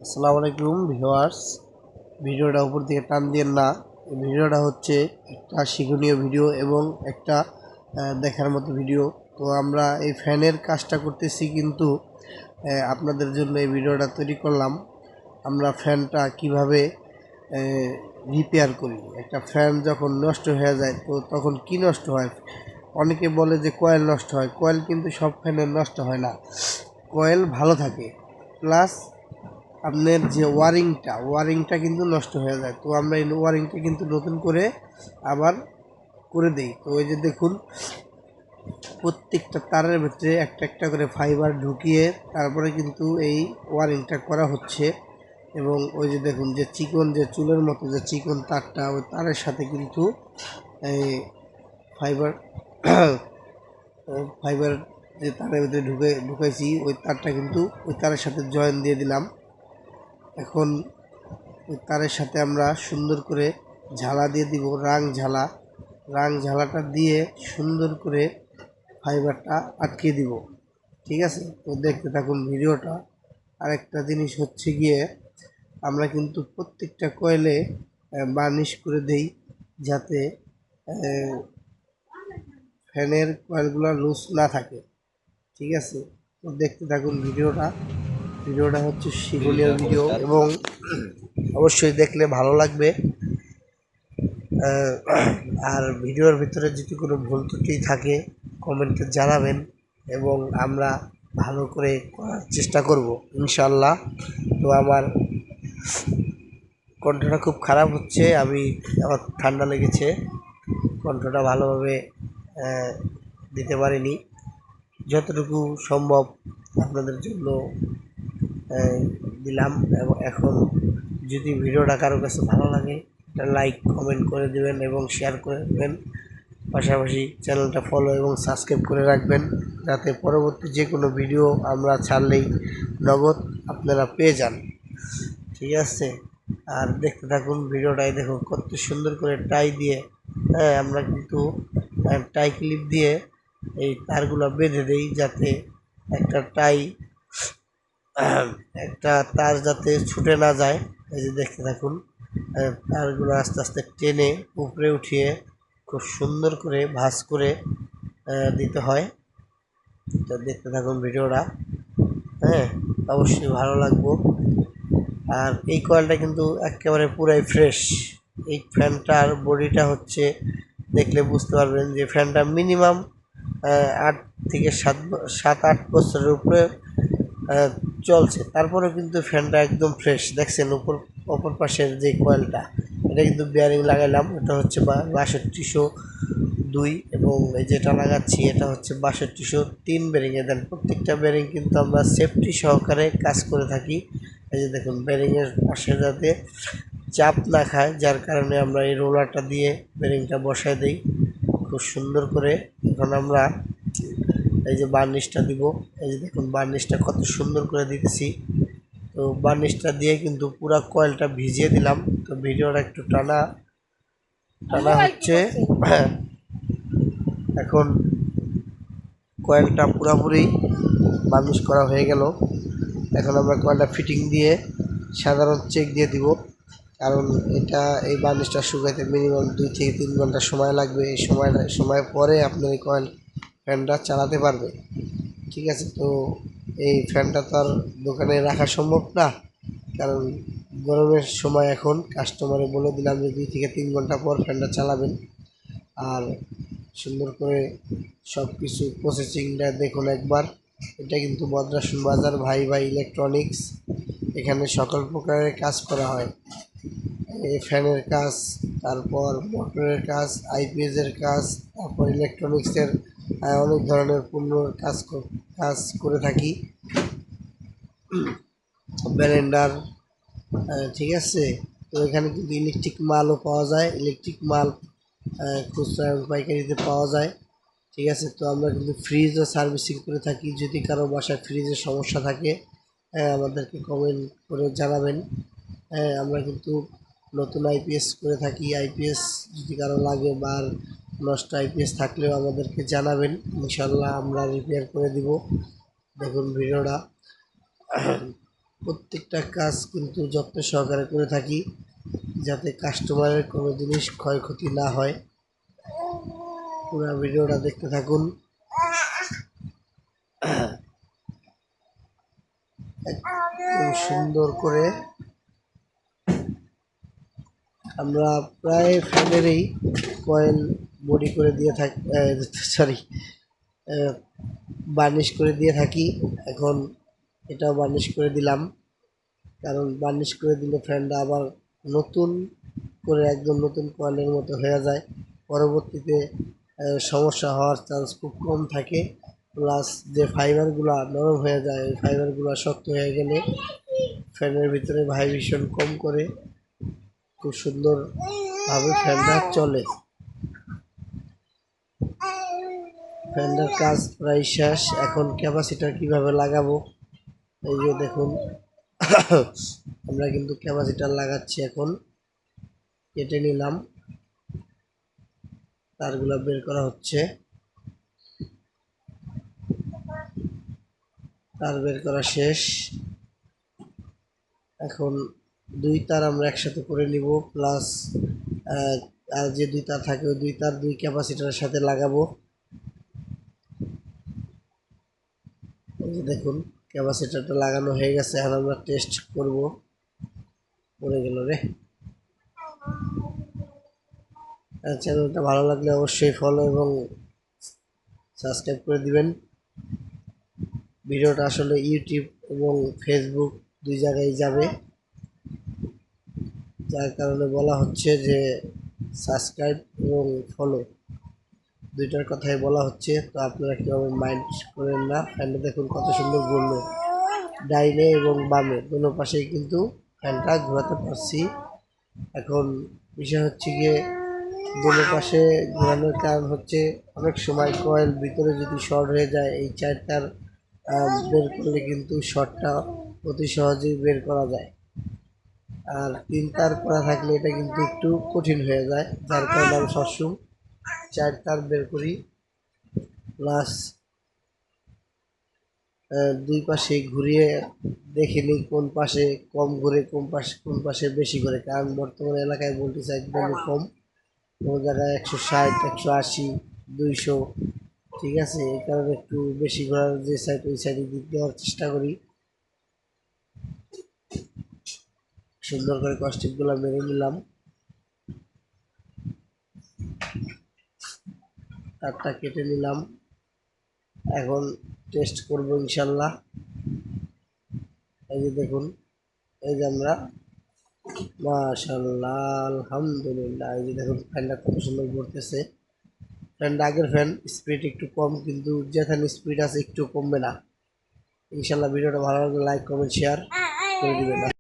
আসসালামু আলাইকুম ভিউয়ার্স। ভিডিওটা উপর থেকে টান দিয়েন না। এই ভিডিওটা হচ্ছে একটা শিক্ষণীয় ভিডিও এবং একটা দেখার মতো ভিডিও। তো আমরা এই ফ্যানের কাজটা করতেছি, কিন্তু আপনাদের জন্য এই ভিডিওটা তৈরি করলাম। আমরা ফ্যানটা কিভাবে রিপেয়ার করি। একটা ফ্যান যখন নষ্ট হয়ে যায় তো তখন কি নষ্ট হয়? অনেকে বলে যে কয়েল নষ্ট হয়। কয়েল কিন্তু সব ফ্যানের নষ্ট হয় না, কয়েল ভালো থাকে, প্লাস আপনার যে ওয়ারিংটা কিন্তু নষ্ট হয়ে যায়। তো আমরা এই ওয়ারিংটা কিন্তু নতুন করে আবার করে দিই। তো ওই যে দেখুন, প্রত্যেকটা তারের ভিতরে একটা একটা করে ফাইবার ঢুকিয়ে তারপরে কিন্তু এই ওয়ারিংটা করা হচ্ছে। এবং ওই যে দেখুন, যে চিকন, যে চুলের মতো যে চিকন তারটা, ওই তারের সাথে কিন্তু এই ফাইবার ফাইবার যে তারের ভিতরে ঢুকাইছি, ওই তারটা কিন্তু ওই তারের সাথে জয়েন দিয়ে দিলাম। এখন ওই তারের সাথে আমরা সুন্দর করে ঝালা দিয়ে দিব, রাং ঝালাটা দিয়ে সুন্দর করে ফাইবারটা আটকে দিব। ঠিক আছে, তো দেখতে থাকুন ভিডিওটা। আরেকটা জিনিস হচ্ছে গিয়ে, আমরা কিন্তু প্রত্যেকটা কয়েলে বার্নিশ করে দেই, যাতে ফ্যানের কয়েলগুলো লুজ না থাকে। ঠিক আছে, তো দেখতে থাকুন ভিডিওটা হচ্ছে শিক্ষণীয় ভিডিও এবং অবশ্যই দেখলে ভালো লাগবে। আর ভিডিওর ভিতরে যদি কোনো ভুল ত্রুটি থাকে কমেন্টে জানাবেন এবং আমরা ভালো করে করার চেষ্টা করব ইনশাল্লাহ। তো আমার কণ্ঠটা খুব খারাপ হচ্ছে, আমার ঠান্ডা লেগেছে, কণ্ঠটা ভালোভাবে দিতে পারিনি। যতটুকু সম্ভব আপনাদের জন্য দিলাম। এবং এখন যদি ভিডিওটা কারো কাছে ভালো লাগে, একটা লাইক কমেন্ট করে দেবেন এবং শেয়ার করে দেবেন। পাশাপাশি চ্যানেলটা ফলো এবং সাবস্ক্রাইব করে রাখবেন, যাতে পরবর্তী যে কোনো ভিডিও আমরা ছাড়লেই নগদ আপনারা পেয়ে যান। ঠিক আছে, আর দেখতে থাকুন ভিডিওটাই। দেখুন কত সুন্দর করে টাই দিয়ে, আমরা কিন্তু টাই ক্লিপ দিয়ে এই তারগুলো বেঁধে দিই, যাতে একটা তার যাতে ছুটে না যায়। এই যে দেখতে থাকুন, তারগুলো আস্তে আস্তে টেনে উপরে উঠিয়ে খুব সুন্দর করে ভাঁজ করে দিতে হয়। তো দেখতে থাকুন ভিডিওটা, অবশ্যই ভালো লাগবে। আর এই কয়েলটা কিন্তু একেবারে পুরাই ফ্রেশ। এই ফ্যানটার বডিটা হচ্ছে, দেখলে বুঝতে পারবেন যে ফ্যানটা মিনিমাম 8 থেকে 7-8 বছরের উপরে চলছে। তারপরেও কিন্তু ফ্যানটা একদম ফ্রেশ। দেখছেন অপর পাশের যে কয়েলটা, এটা কিন্তু বেয়ারিং লাগাইলাম, এটা হচ্ছে 6202, এবং এই যেটা লাগাচ্ছি এটা হচ্ছে 6203 বেরিংয়ে দেন। প্রত্যেকটা বেরিং কিন্তু আমরা সেফটি সহকারে কাজ করে থাকি। এই যে দেখুন, বেরিংয়ের পাশে যাতে চাপ না খায়, যার কারণে আমরা এই রোলারটা দিয়ে বেরিংটা বসায় দিই খুব সুন্দর করে। এখন আমরা এই যে বার্নিশটা দিব, এই যে দেখুন বার্নিশটা কত সুন্দর করে দিতেছি। তো বার্নিশটা দিয়ে কিন্তু পুরো কয়েলটা ভিজিয়ে দিলাম। তো ভিডিওটা একটু টানা টানা হচ্ছে। এখন কয়েলটা পুরোপুরি বার্নিশ করা হয়ে গেল। এখন আমরা কয়েলটা ফিটিং দিয়ে সাধারণ চেক দিয়ে দিব, কারণ এই বার্নিশটা শুকাইতে মিনিমাম 2 থেকে 3 ঘন্টা সময় লাগবে। এই সময় পরে আপনার এই ফ্যানটা চালাতে পারবে। ঠিক আছে, তো এই ফ্যানটা তো আর দোকানে রাখা সম্ভব না, কারণ গরমের সময়। এখন কাস্টমারে বলে দিলাম যে 2 থেকে 3 ঘন্টা পর ফ্যানটা চালাবেন। আর সুন্দর করে সব কিছু প্রসেসিংটা দেখুন একবার। এটা কিন্তু বদ্রাসন বাজার ভাই ইলেকট্রনিক্স। এখানে সকল প্রকারের কাজ করা হয়, এই ফ্যানের কাজ, তারপর মোটরের কাজ, আইপিএসের কাজ, তারপর ইলেকট্রনিক্সের অনেক ধরনের পণ্য কাজ করে থাকি। ব্লেন্ডার, ঠিক আছে। তো এখানে কিন্তু ইলেকট্রিক মালও পাওয়া যায়, ইলেকট্রিক মাল খুচরা এবং পাইকারিতে পাওয়া যায়। ঠিক আছে, তো আমরা কিন্তু ফ্রিজও সার্ভিসিং করে থাকি। যদি কারো বাসায় ফ্রিজের সমস্যা থাকে, আমাদেরকে কমেন্ট করে জানাবেন। আমরা কিন্তু নতুন আইপিএস করে থাকি। আইপিএস যদি কারো লাগে বা নষ্ট আইপিএস থাকলেও আমাদেরকে জানাবেন, ইনশাল্লাহ আমরা রিপেয়ার করে দিব। দেখুন ভিডিওটা, প্রত্যেকটা কাজ কিন্তু যত্ন সহকারে করে থাকি, যাতে কাস্টমারের কোনো জিনিস ক্ষয়ক্ষতি না হয়। পুরো ভিডিওটা দেখতে থাকুন। একদম সুন্দর করে আমরা প্রায় ফ্যানেরই কয়েল বডি করে দিয়ে থাকি, সরি, বার্নিশ করে দিয়ে থাকি। এখন এটাও বার্নিশ করে দিলাম, কারণ বার্নিশ করে দিলে ফ্যানটা আবার নতুন করে একদম নতুন কয়েলের মতো হয়ে যায়। পরবর্তীতে সমস্যা হওয়ার চান্স খুব কম থাকে। প্লাস যে ফাইবারগুলো নরম হয়ে যায়, ওই ফাইবারগুলো শক্ত হয়ে গেলে ফ্যানের ভিতরে ভাইব্রেশন কম করে খুব সুন্দরভাবে ফ্যানটা চলে। ফ্যানটার কাজ প্রায় শেষ। এখন ক্যাপাসিটার কিভাবে লাগাবো, এই যে দেখুন আমরা কিন্তু ক্যাপাসিটার লাগাচ্ছি। এখন কেটে নিলাম, তারগুলা বের করা হচ্ছে, তার বের করা শেষ। এখন দুই তার আমরা একসাথে করে নিব, প্লাস আর যে দুই তার থাকে ওই দুই তার দুই ক্যাপাসিটারের সাথে লাগাবো। এই যে দেখুন ক্যাপাসিটারটা লাগানো হয়ে গেছে। এখন আমরা টেস্ট করব। পড়ে গেল রে। চ্যানেলটা ভালো লাগলে অবশ্যই ফলো এবং সাবস্ক্রাইব করে দিবেন। ভিডিওটা আসলে ইউটিউব এবং ফেসবুক দুই জায়গায় যাবে, যার কারণে বলা হচ্ছে যে সাবস্ক্রাইব এবং ফলো দুইটার কথাই বলা হচ্ছে। তো আপনারা কীভাবে মাইন্ড করেন না। ফ্যানটা দেখুন কত সুন্দর ঘুরলো, ডাইনে এবং বামে দোনো পাশেই কিন্তু ফ্যানটা ঘোরাতে পারছি। এখন বিষয় হচ্ছে গিয়ে দোনো পাশে ঘোরানোর কারণ হচ্ছে অনেক সময় কয়েল ভিতরে যদি শর্ট হয়ে যায়, এই চার তার বের করলে কিন্তু শর্টটা অতি সহজেই বের করা যায়। আর তিন তার করা থাকলে এটা কিন্তু একটু কঠিন হয়ে যায়, যার কারণে আমি সবসময় চার তার বের করি। প্লাস দুই পাশে ঘুরিয়ে দেখে নিই কোন পাশে কম ঘুরে, কোন পাশে বেশি ঘুরে। কারণ বর্তমানে এলাকায় ভোল্টেজ একদমই কম, কোনো জায়গায় 160, 180, 200, ঠিক আছে। এই কারণে একটু বেশি ঘোরার যে সাইড ওই সাইডে দিক দেওয়ার চেষ্টা করি। সুন্দর করে কস্টিপগুলো মেরে নিলাম, তারটা কেটে নিলাম। এখন টেস্ট করব ইনশাল্লাহ। এই যে দেখুন, এই যে আমরা মাশাআল্লাহ আলহামদুলিল্লাহ, এই যে দেখুন ফ্যানটা কত সুন্দর ঘুরতেছে। ফ্যানটা আগের ফ্যান, স্পিড একটু কম, কিন্তু যেখানে স্পিড আছে একটু কমবে না। ইনশাল্লাহ ভিডিওটা ভালো লাগলে লাইক কমেন্ট শেয়ার করে দিবেন।